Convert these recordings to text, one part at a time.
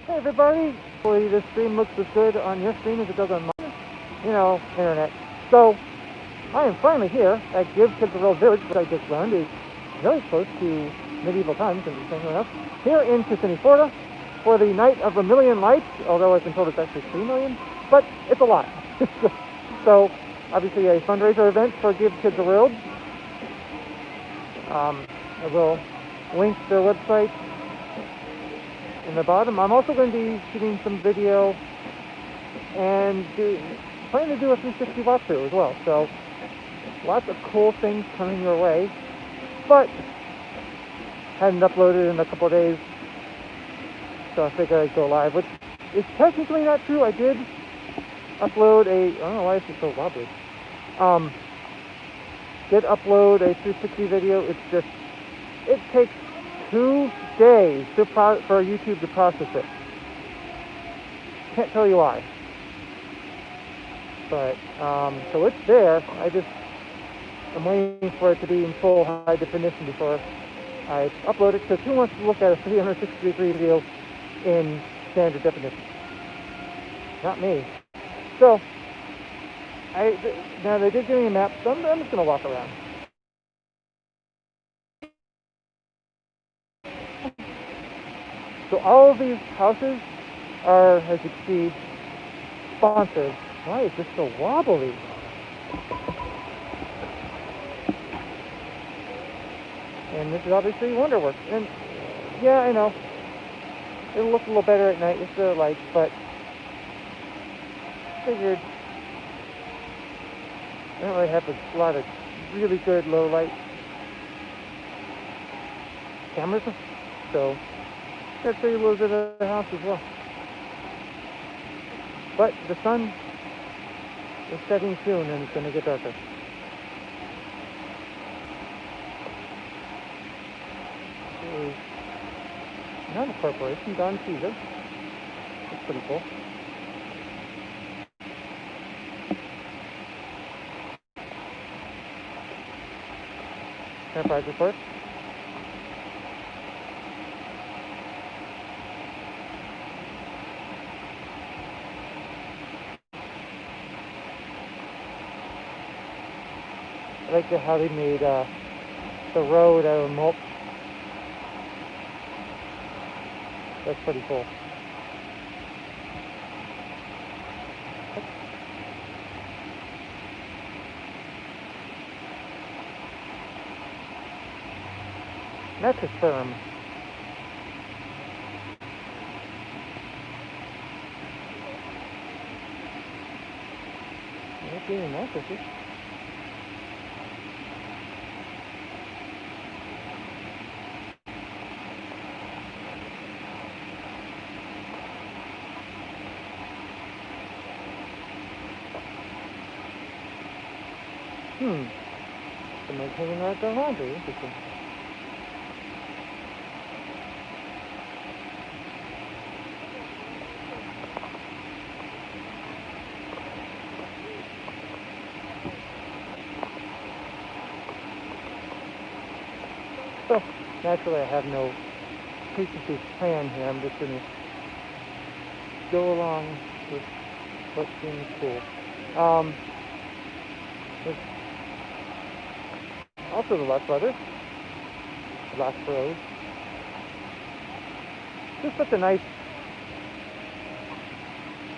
Hey everybody! Hopefully this stream looks as good on your stream as it does on mine. Internet. So, I am finally here at Give Kids a Real Village, which I just learned is very close to medieval times, interestingly enough, here in Kissimmee, Florida, for the Night of a Million Lights, although I've been told it's actually 3 million, but it's a lot. So, obviously a fundraiser event for Give Kids a World. I will link their website in the bottom. I'm also going to be shooting some video and planning to do a 360 walkthrough as well. So lots of cool things coming your way. But hadn't uploaded in a couple of days, so I figured I'd go live, which is technically not true. I did upload I don't know why this is so wobbly. Did upload a 360 video. It's just, it takes 2 days for YouTube to process it. Can't tell you why. But, so it's there. I'm waiting for it to be in full high definition before I upload it, because who wants to look at a 360-degree video in standard definition? Not me. So, now they did give me a map, so I'm just going to walk around. So all of these houses are, as you can see, sponsored. Why is this so wobbly? And this is obviously Wonderworks. And yeah, I know, it'll look a little better at night with the lights, but figured I don't really have a lot of really good low light cameras, so I'll show you a little bit of the house as well. But the sun is setting soon and it's going to get darker. This is not a corporation, Don Caesar. That's pretty cool. Enterprise report. I like how they made the road out of mulch. That's pretty cool. Mattress firm. Not getting mattresses. Someone's hanging out their laundry. Interesting. So, naturally I have no preconceived plan here. I'm just going to go along with what seems cool. There's also the Lutz Brothers. The Lutz Bros. Just such a nice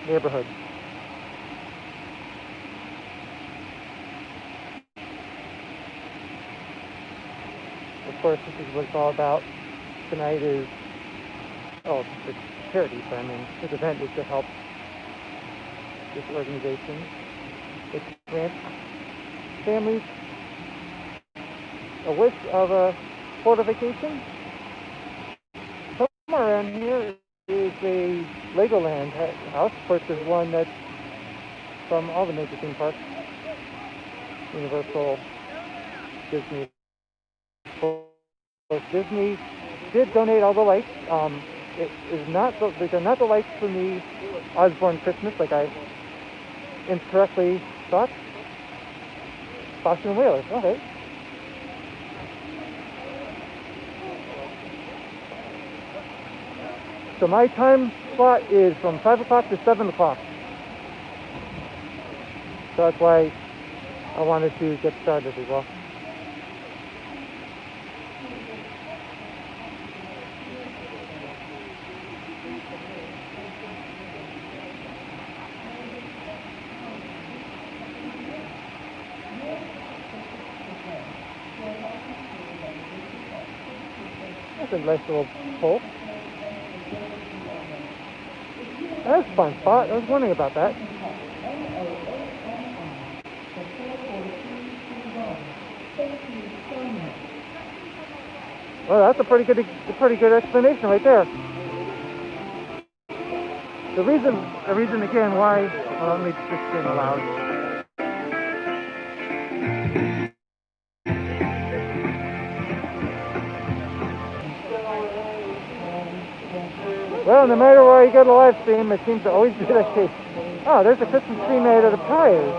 neighborhood. Of course, this is what it's all about. Tonight is, it's charity, so I mean, this event is to help this organization. It grants families a wish of a Florida vacation. Somewhere around here is a Legoland house. Of course, there's one that's from all the major theme parks. Universal, Disney. Disney did donate all the lights. These are not the lights from the Osborne Christmas like I incorrectly thought. Boston Whalers, okay. So my time slot is from 5 o'clock to 7 o'clock. So that's why I wanted to get started as well. That's a nice little pole. That's a fun spot. I was wondering about that. Well, that's a pretty good explanation right there. The reason again why. Well, let me just get it loud. Well, no matter where you go to live stream, it seems to always be the case. Oh, there's a Christmas tree made out of tires.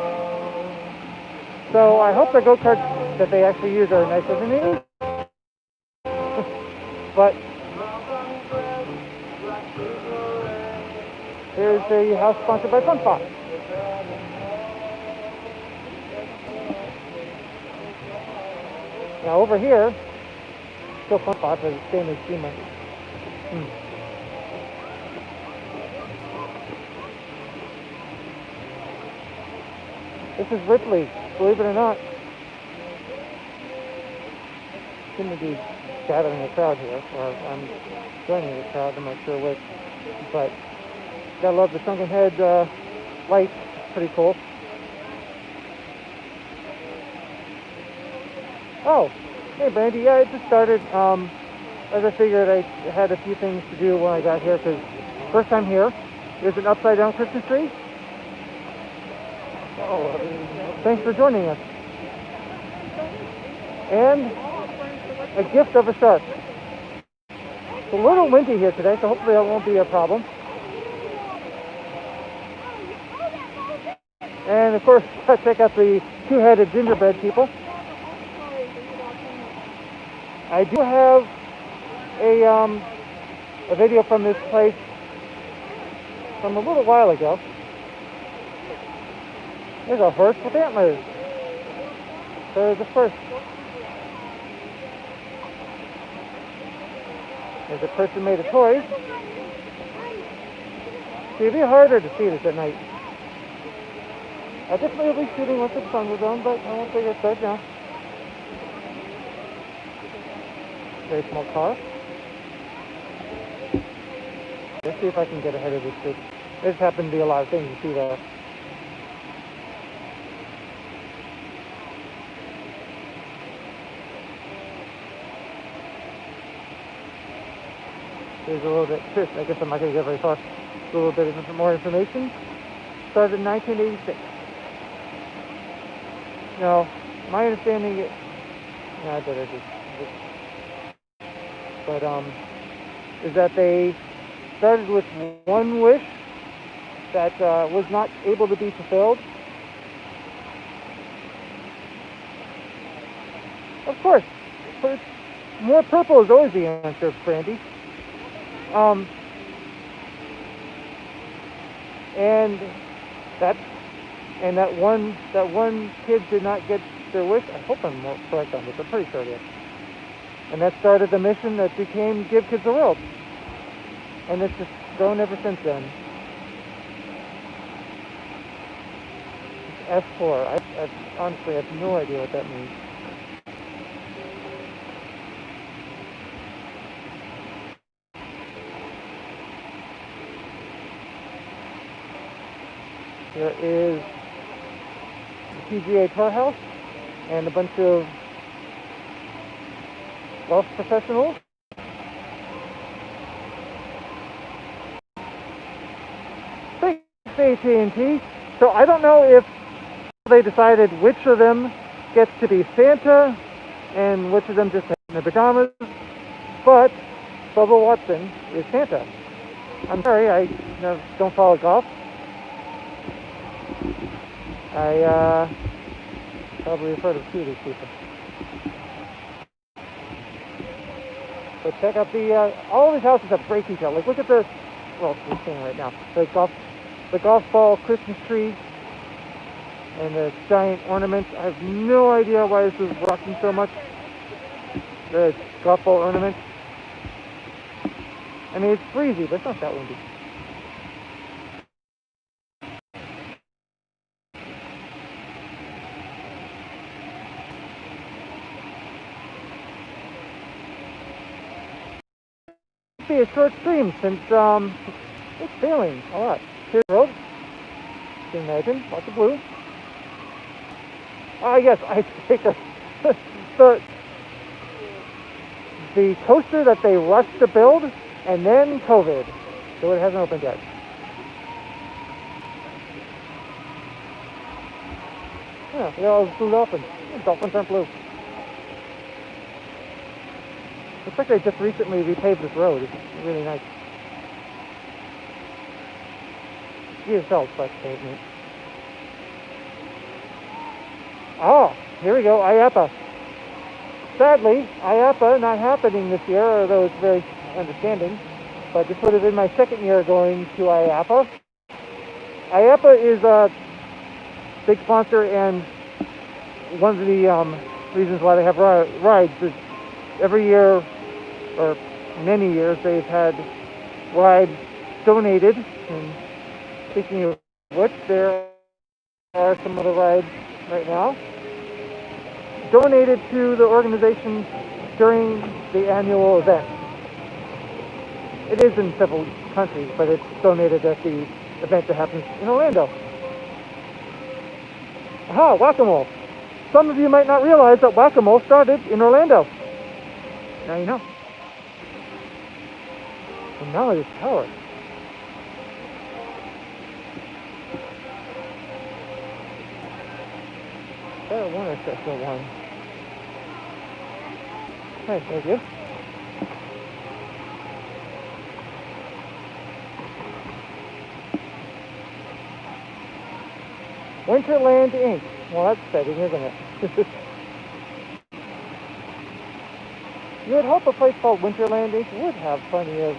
So I hope the go-karts that they actually use are nicer than these. But here's a house sponsored by FunFox. Now over here, still FunFox, but it's Stanley Steamer. This is Ripley, believe it or not. Seem to be gathering a crowd here, or I'm joining the crowd, I'm not sure which. But gotta love the sunken head light, pretty cool. Oh, hey Brandy, yeah, it just started. As I figured, I had a few things to do when I got here, because first time here, there's an upside down Christmas tree. Oh, thanks for joining us. And a gift of a shark. It's a little windy here today, so hopefully that won't be a problem. And of course, check out the two-headed gingerbread people. I do have a video from this place from a little while ago. There's a horse with antlers. So the first. There's a person made of toys. See, it'd be harder to see this at night. I definitely will be shooting once the sun was on, but I won't figure it out now. Very small car. Let's see if I can get ahead of this group. There's happened to be a lot of things to see there. There's a little bit, I guess I'm not going to get very far. A little bit of more information. Started in 1986. Now, my understanding is, no, but is that they started with one wish that was not able to be fulfilled. Of course, more purple is always the answer, Brandy. And that one kid did not get their wish. I hope I'm more correct on this. I'm pretty sure it is. And that started the mission that became Give Kids the World. And it's just grown ever since then. It's S4. I honestly have no idea what that means. There is the PGA Tour House and a bunch of golf professionals. Thanks, AT&T. So I don't know if they decided which of them gets to be Santa and which of them just have their pajamas, but Bubba Watson is Santa. I'm sorry, I don't follow golf. I probably have heard of two of these people. But check out the, all these houses have great detail. Like, look at the well, we're seeing right now, the golf ball Christmas tree and the giant ornaments. I have no idea why this is rocking so much. The golf ball ornaments. I mean, it's breezy, but it's not that windy. Be a short stream since it's failing a lot. Here's the road. You can imagine, lots of blue. Yes, I think the coaster that they rushed to build, and then COVID, so it hasn't opened yet. Yeah, they're all blue dolphins. Dolphins aren't blue. Looks like they just recently repaved this road. It's really nice. ESL slash pavement. Oh, here we go, IAAPA. Sadly, IAAPA not happening this year, although it's very understanding. But this would have been my second year going to IAAPA. IAAPA is a big sponsor, and one of the reasons why they have rides is every year, or many years, they've had rides donated. And speaking of which, there are some other rides right now donated to the organization during the annual event. It is in several countries, but it's donated at the event that happens in Orlando. Aha, Whack-A-Mole. Some of you might not realize that Whack-A-Mole started in Orlando. Now you know. And now it is power. Special 1 or Special 1? Hey, thank you. Winterland Inc. Well, that's fitting, isn't it? You would hope a place called Winterland Inc. would have plenty of,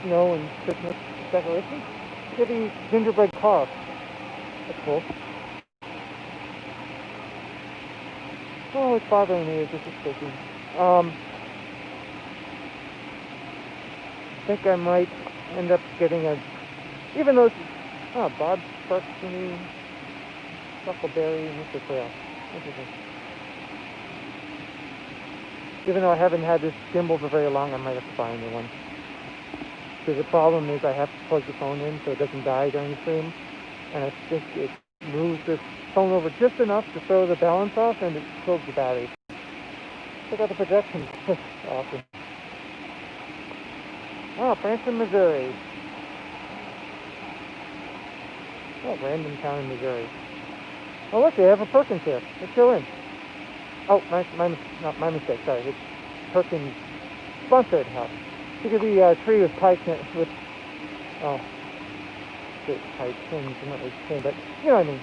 snow and Christmas decorations. Look at the gingerbread car. That's cool. Oh, it's bothering me. This is shaking. I think I might end up getting even though it's, Bob's Sparkly, Huckleberry, Mr. Trail. Interesting. Even though I haven't had this gimbal for very long, I might have to buy a new one. Because the problem is I have to plug the phone in so it doesn't die during the stream. And I think it moves this phone over just enough to throw the balance off, and it kills the battery. Check out the projection. Awesome. Oh, Branson, Missouri. Oh, random town in Missouri. Oh, look, they have a Perkins here. Let's go in. Oh, not my mistake. Sorry, it's Perkins sponsored house. Look at the tree with pie with pie tins, not really tin, but you know what I mean.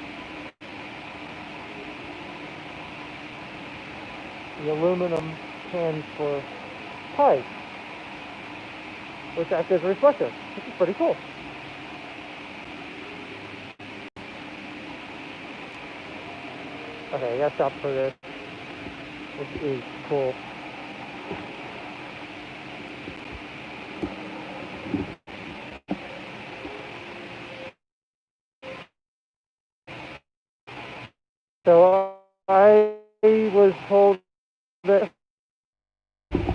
The aluminum cans for pies, which act as a reflector, which is pretty cool. Okay, I gotta stop for this. This is cool. So I was told that and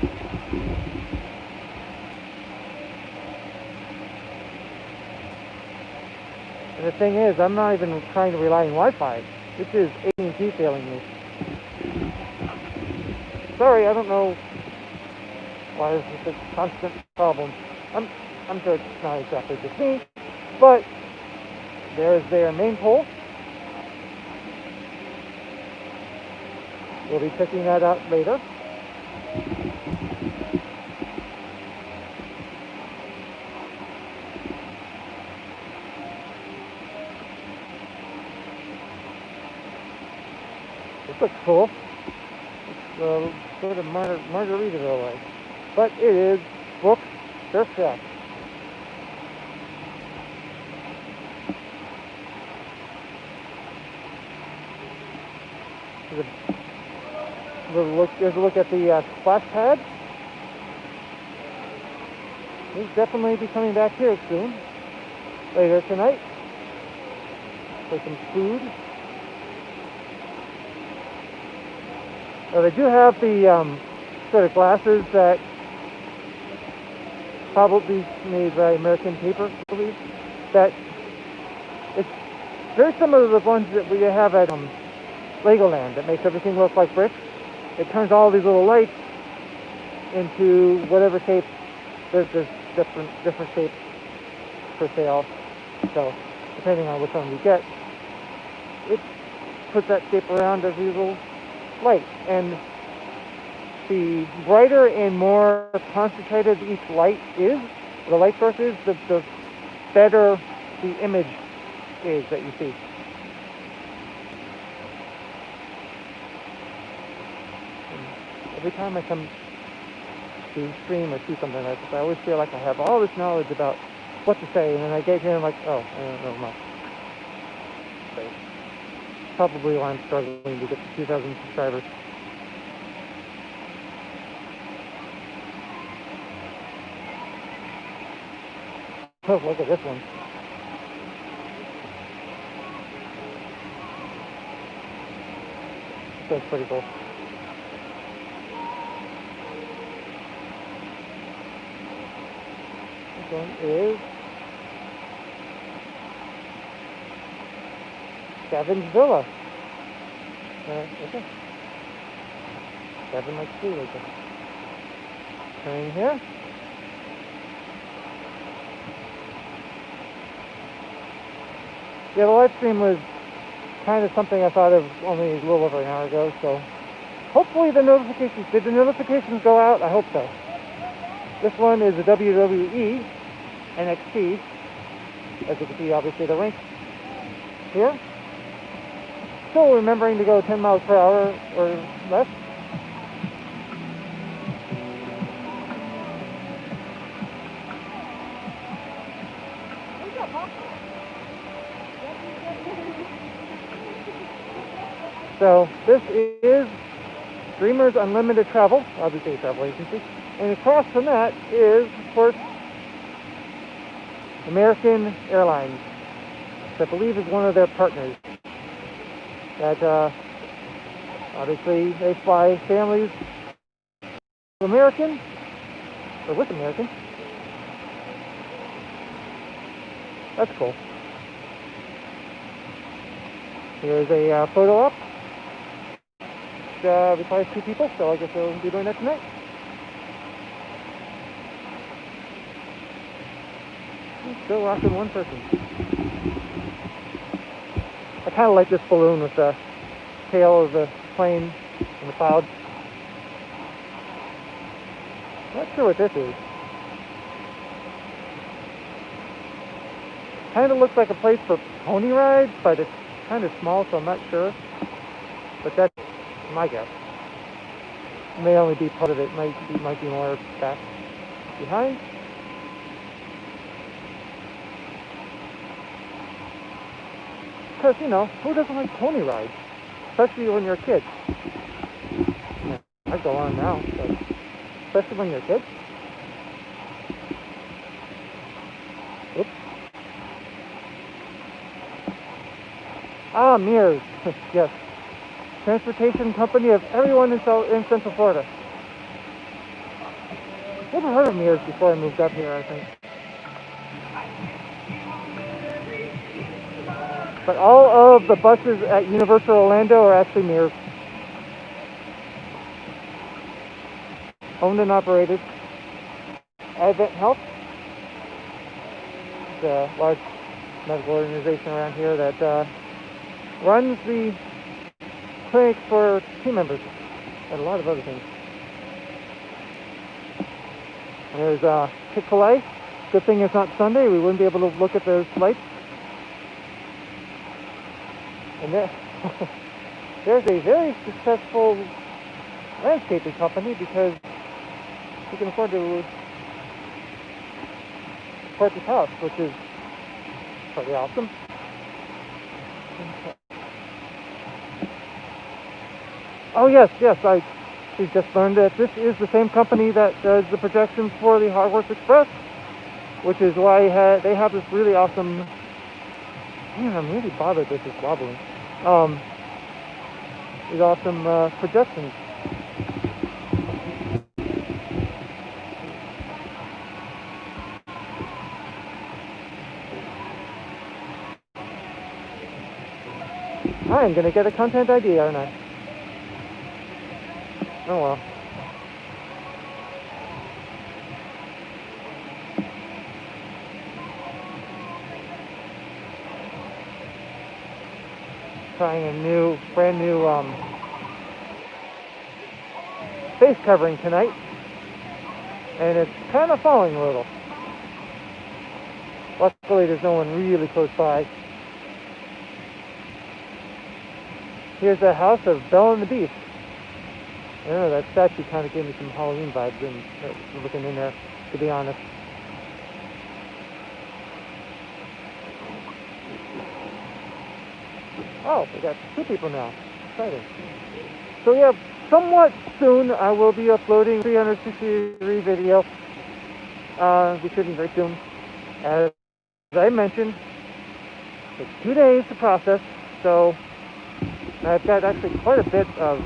the thing is, I'm not even trying to rely on Wi-Fi. This is AT&T failing me. Sorry, I don't know why this is a constant problem. I'm sure it's not exactly just me, but there's their main pole. We'll be checking that out later. This looks cool. It's sort of Margaritaville like. But it is booked Surf Shack. There's a look at the splash pad. We'll definitely be coming back here soon, later tonight, for some food. Now they do have the sort of glasses that probably made by American Paper, I believe. That it's very similar to the ones that we have at Legoland that makes everything look like bricks. It turns all these little lights into whatever shape. There's different shapes for sale. So depending on which one you get, it puts that shape around as these little lights. And the brighter and more concentrated each light is, the light source is, the better the image is that you see. And every time I come to stream or see something like this, I always feel like I have all this knowledge about what to say, and then I get here and I'm like, oh, I don't know much. So, probably why I'm struggling to get to 2,000 subscribers. Oh, look at this one. That's pretty cool. This one is Gavin's Villa. Okay. Gavin likes to do like this. Turning here. Yeah, the live stream was kind of something I thought of only a little over an hour ago, so hopefully did the notifications go out? I hope so. This one is the WWE NXT. As you can see, obviously the rink here. Still remembering to go 10 miles per hour or less. So this is Dreamers Unlimited Travel, obviously a travel agency, and across from that is, of course, American Airlines, which I believe is one of their partners. That obviously they fly families American or with American. That's cool. Here's a photo op. Requires 2 people, so I guess we'll be doing that tonight. Still rocking 1 person. I kind of like this balloon with the tail of the plane and the cloud. Not sure what this is. Kind of looks like a place for pony rides, but it's kind of small, so I'm not sure. But that's my guess. It may only be part of it. Might be more back behind. Because, you know, who doesn't like pony rides? Especially when you're a kid. Yeah, I go on now, but especially when you're a kid. Oops. Ah, Mears. Yes. Transportation company of everyone in Central Florida. Never heard of Mears before I moved up here, I think. But all of the buses at Universal Orlando are actually Mears. Owned and operated. Advent Health, the large medical organization around here that runs the clinics for team members and a lot of other things. And there's Chick-fil-A. Good thing it's not Sunday. We wouldn't be able to look at those lights. And there's a very successful landscaping company because you can afford to support this house, which is pretty awesome. Oh yes, yes. We just learned that this is the same company that does the projections for the Hogwarts Express, which is why they have this really awesome. Man, I'm really bothered that this is wobbling. These awesome projections. I'm gonna get a content ID, aren't I? Oh well. Trying a brand new face covering tonight, and it's kind of falling a little. Luckily, there's no one really close by. Here's the house of Belle and the Beast. I don't know, that statue kind of gave me some Halloween vibes looking in there, to be honest. Oh, we got 2 people now. Exciting. So yeah, somewhat soon I will be uploading 363 video. Be shooting very soon. As I mentioned, it's 2 days to process, so I've got actually quite a bit of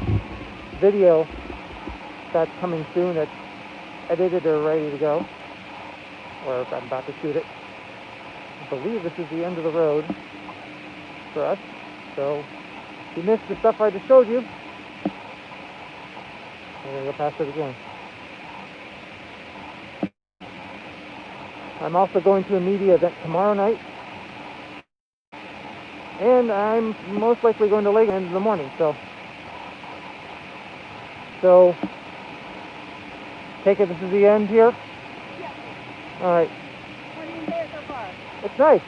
video that's coming soon that's edited or ready to go, or I'm about to shoot it. I believe this is the end of the road for us, so if you missed the stuff I just showed you, I'm going to go past it again. I'm also going to a media event tomorrow night, and I'm most likely going to Legoland in the morning, so take it this is the end here? Yeah. Alright. What do you think so far? It's nice.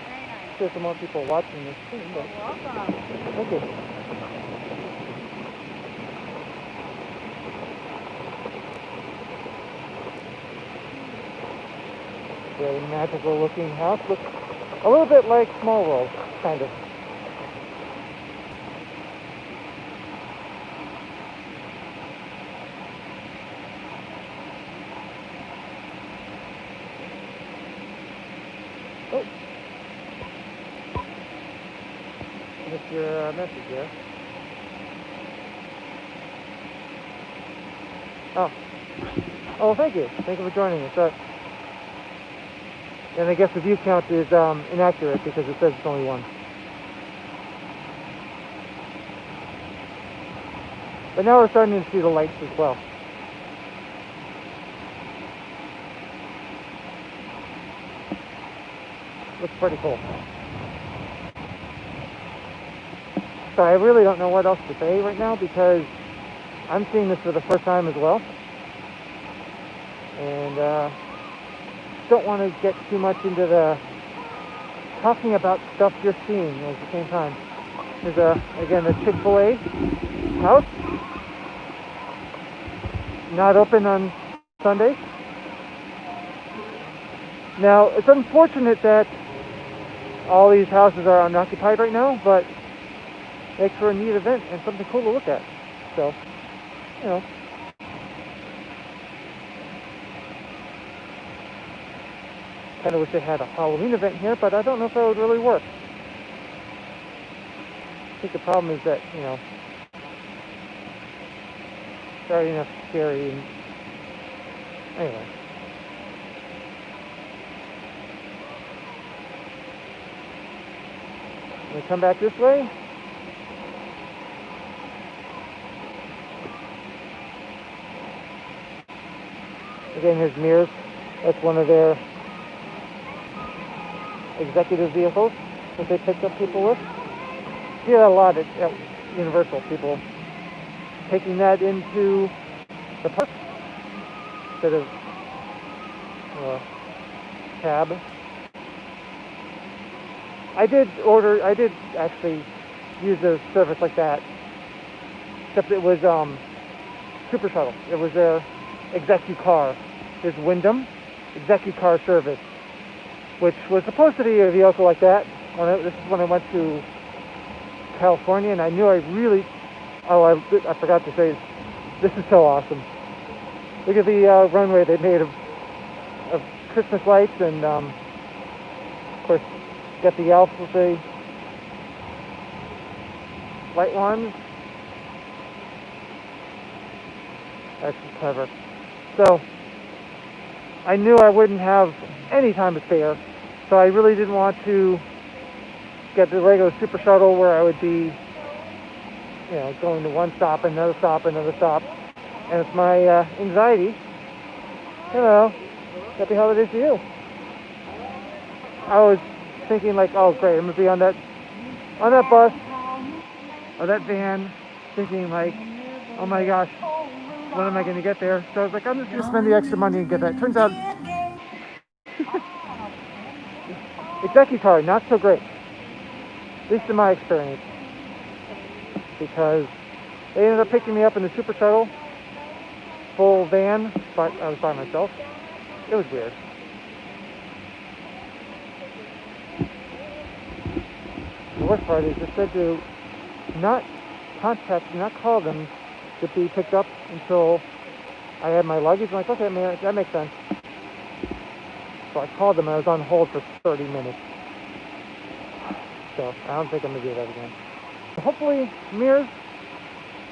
Very nice. There's some more people watching this thing, but You're welcome. thank you. Very magical looking house. Looks a little bit like Small World, kind of. Oh. Missed your message there. Oh. Oh, thank you. Thank you for joining us. And I guess the view count is inaccurate because it says it's only 1. But now we're starting to see the lights as well. Looks pretty cool. So I really don't know what else to say right now because I'm seeing this for the first time as well. And don't want to get too much into the talking about stuff you're seeing at the same time. There's again the Chick-fil-A house, not open on Sundays. Now it's unfortunate that all these houses are unoccupied right now, but makes for a neat event and something cool to look at. So, you know. Kind of wish they had a Halloween event here, but I don't know if that would really work. I think the problem is that, you know, it's already enough scary and anyway. Let me come back this way. Again, here's Mears. That's one of their executive vehicles that they picked up people with. See that a lot at Universal, people taking that into the park instead of cab. I did actually use a service like that, except it was Super Shuttle. It was their ExecuCar. There's Wyndham ExecuCar service, which was supposed to be a vehicle like that. This is when I went to California, and I knew I really Oh, I forgot to say, this is so awesome. Look at the runway they made of Christmas lights, and of course, got the elf with the light ones. That's clever. So, I knew I wouldn't have any time to spare, so I really didn't want to get the Lego Super Shuttle where I would be, going to one stop, another stop, another stop. And it's my anxiety. Hello. Happy holidays to you. I was thinking like, oh great, I'm gonna be on that bus or that van, thinking like, oh my gosh, when am I gonna get there? So I was like, I'm just gonna spend the extra money and get that. Turns out, executive not so great, at least in my experience, because they ended up picking me up in the Super Shuttle, full van, but I was by myself. It was weird. The worst part is it said to not call them to be picked up until I had my luggage. I'm like, okay, man, that makes sense. So I called them and I was on hold for 30 minutes. So I don't think I'm gonna do that again. Hopefully, mirrors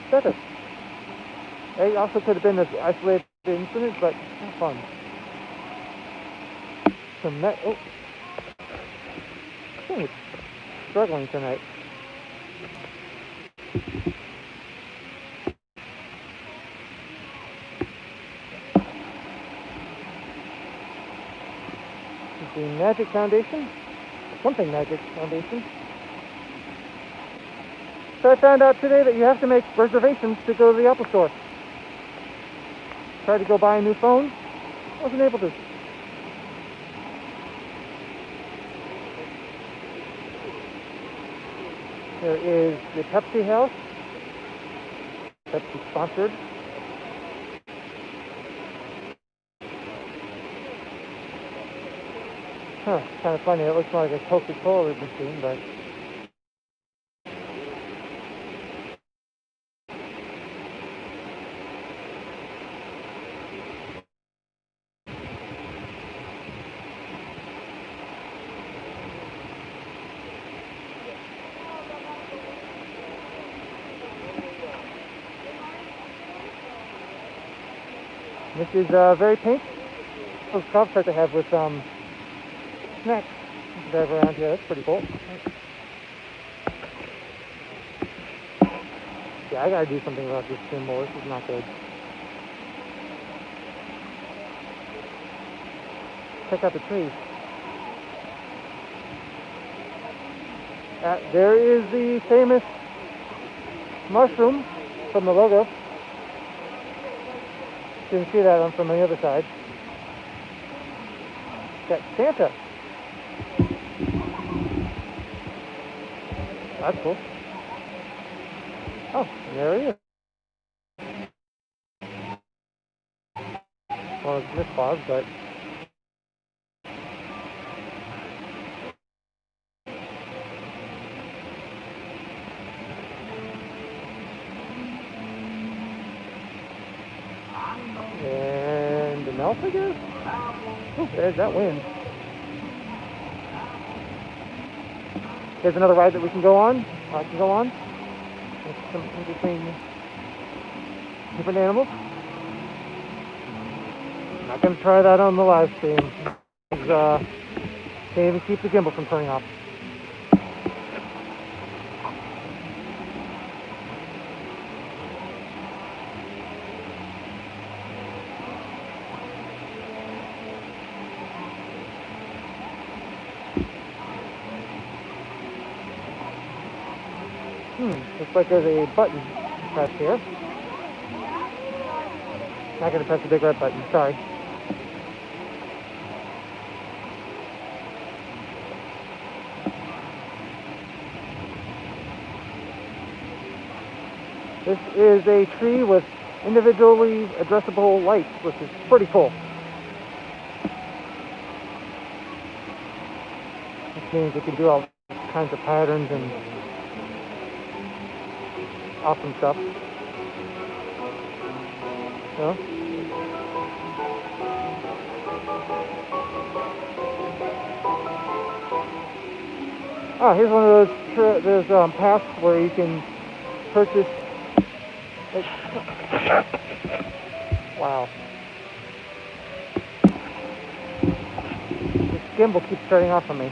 better. It also could have been an isolated incident, but not fun. Oh, I think it's struggling tonight. This is the Magic Foundation, something Magic Foundation. So I found out today that you have to make reservations to go to the Apple Store. Tried to go buy a new phone, wasn't able to. There is the Pepsi House, Pepsi sponsored. Huh, kind of funny, it looks more like a Coca-Cola machine, but this is very pink. Those golf carts I have with snacks drive around here. That's pretty cool. Yeah, I gotta do something about this symbol. This is not good. Check out the trees. There is the famous mushroom from the logo. You can see that one from the other side. Got Santa. That's cool. Oh, there he is. Well, it's this fog, but and an elf, I guess? Oh, there's that wind. There's another ride that we can go on. I can go on. There's some in between different animals. I'm not going to try that on the live stream. Can't even keep the gimbal from turning off. Looks like there's a button to press here. Not going to press the big red button, sorry. This is a tree with individually addressable lights, which is pretty cool. Which means you can do all kinds of patterns and awesome stuff. So, here's one of those paths where you can purchase. Wow. This gimbal keeps turning off on me.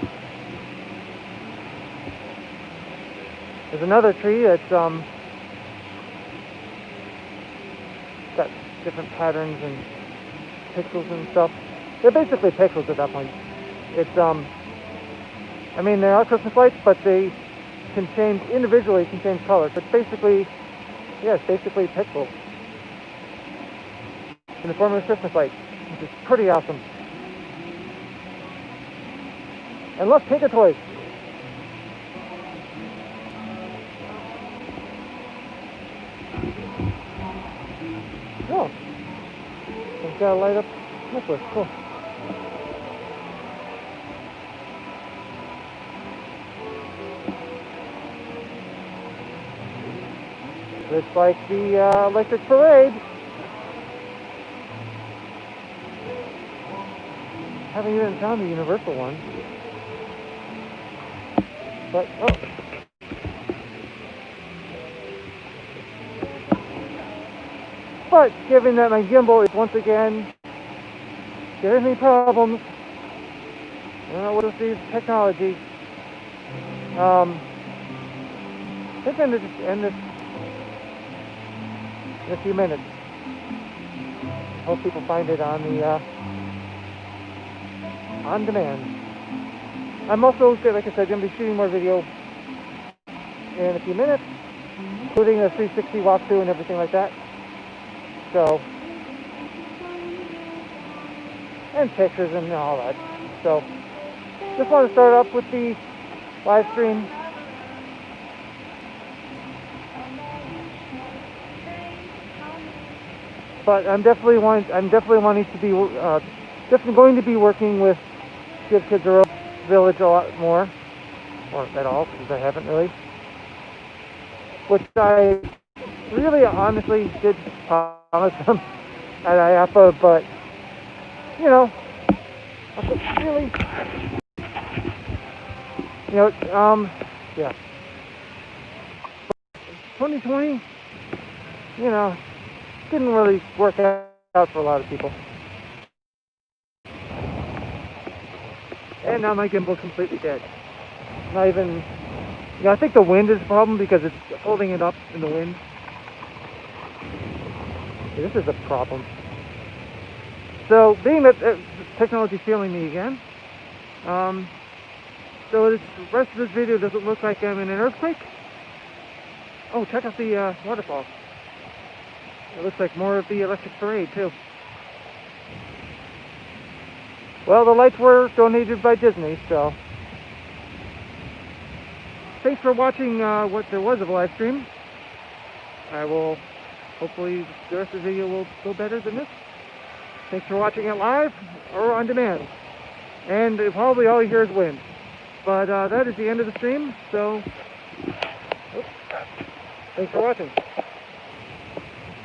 There's another tree that's got different patterns and pixels and stuff. They're basically pixels at that point. It's I mean, they are Christmas lights, but they can change individually, can change colors. It's basically, yeah, it's basically pixels in the form of a Christmas light, which is pretty awesome. And look, Tinker Toys. Oh, it's got a light up necklace. Cool. Looks like the electric parade. Haven't even found the Universal one. But, oh. But, given that my gimbal is once again giving me problems, I don't know what is this technology. I think I'm going to just end this in a few minutes. Hope people find it on the on demand. I'm also, like I said, going to be shooting more video in a few minutes, including a 360 walkthrough and everything like that. So, and pictures and all that. So, just want to start off with the live stream. But I'm definitely wanting to be definitely going to be working with Give Kids a Village a lot more, or at all, because I haven't really. Which I really honestly did promise them at IAPA, but you know, really, you know, yeah. 2020, you know, didn't really work out for a lot of people. And now my gimbal's completely dead. Not even, you know, I think the wind is a problem because it's holding it up in the wind. Yeah, this is a problem. So, being that technology's failing me again, so the rest of this video doesn't look like I'm in an earthquake. Oh, check out the waterfall. It looks like more of the electric parade, too. Well, the lights were donated by Disney, so thanks for watching what there was of a live stream. I will, hopefully the rest of the video will go better than this. Thanks for watching it live or on demand. And probably all you hear is wind. But that is the end of the stream, so oops. Thanks for watching.